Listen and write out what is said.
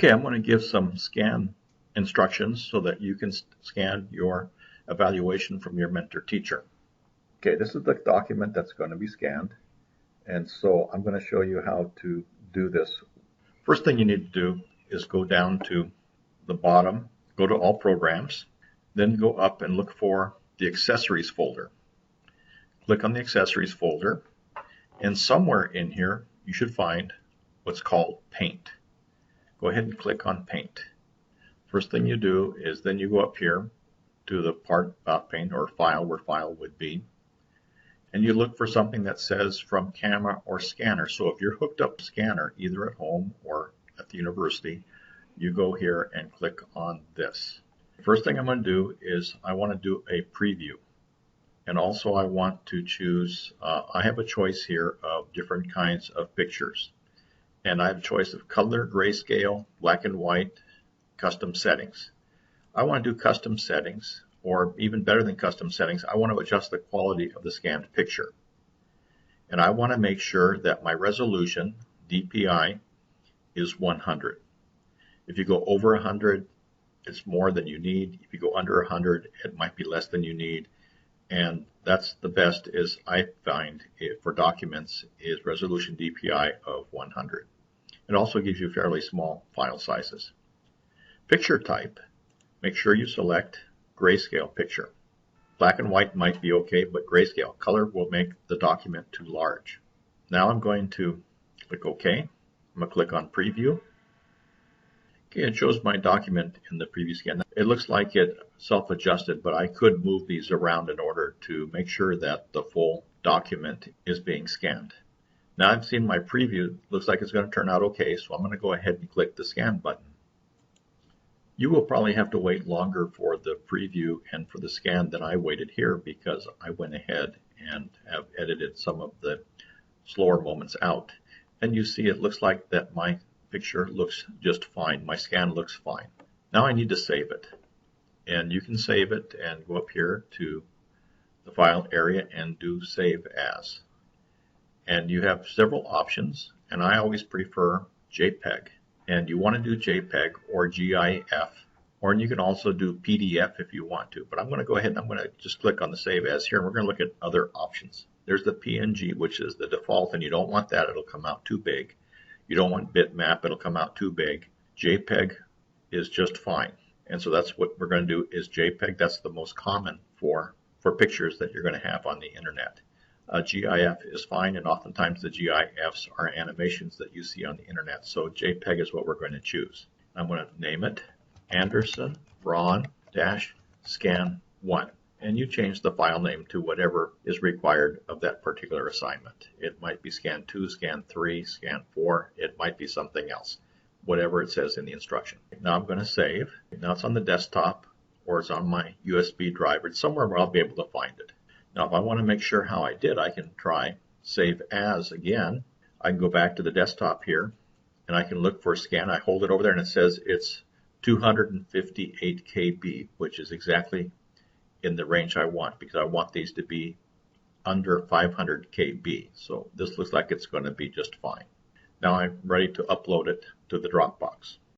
Okay, I'm going to give some scan instructions so that you can scan your evaluation from your mentor teacher. Okay, this is the document that's going to be scanned, and so I'm going to show you how to do this. First thing you need to do is go down to the bottom, go to All Programs, then go up and look for the Accessories folder. Click on the Accessories folder, and somewhere in here you should find what's called Paint. Go ahead and click on Paint. First thing you do is then you go up here to the part about Paint, or File, where File would be, and you look for something that says From Camera or Scanner. So if you're hooked up to Scanner, either at home or at the university, you go here and click on this. First thing I'm going to do is I want to do a preview, and also I want to choose, I have a choice here of different kinds of pictures. And I have a choice of color, grayscale, black and white, custom settings. I want to do custom settings, or even better than custom settings, I want to adjust the quality of the scanned picture. And I want to make sure that my resolution, DPI, is 100. If you go over 100, it's more than you need. If you go under 100, it might be less than you need. And that's the best, is I find for documents, is resolution DPI of 100. It also gives you fairly small file sizes. Picture type, make sure you select grayscale picture. Black and white might be okay, but grayscale color will make the document too large. Now I'm going to click OK. I'm going to click on Preview. Okay, it shows my document in the preview scan. It looks like it self-adjusted, but I could move these around in order to make sure that the full document is being scanned. Now I've seen my preview. Looks like it's going to turn out okay, so I'm going to go ahead and click the Scan button. You will probably have to wait longer for the preview and for the scan than I waited here, because I went ahead and have edited some of the slower moments out. And you see it looks like that my picture looks just fine. My scan looks fine. Now I need to save it. And you can save it and go up here to the file area and do Save As. And you have several options, and I always prefer JPEG. And you want to do JPEG or GIF, or you can also do PDF if you want to. But I'm going to go ahead and I'm going to just click on the Save As here, and we're going to look at other options. There's the PNG, which is the default, and you don't want that. It'll come out too big. You don't want bitmap, it'll come out too big. JPEG is just fine. And so that's what we're going to do, is JPEG. That's the most common for pictures that you're going to have on the internet. GIF is fine, and oftentimes the GIFs are animations that you see on the internet. So JPEG is what we're going to choose. I'm going to name it Anderson Braun-Scan1. And you change the file name to whatever is required of that particular assignment. It might be Scan 2, Scan 3, Scan 4. It might be something else, whatever it says in the instruction. Now I'm going to save. Now it's on the desktop, or it's on my USB drive. It's somewhere where I'll be able to find it. Now if I want to make sure how I did, I can try Save As again. I can go back to the desktop here, and I can look for scan. I hold it over there, and it says it's 258 KB, which is exactly in the range I want, because I want these to be under 500 KB. So this looks like it's going to be just fine. Now I'm ready to upload it to the Dropbox.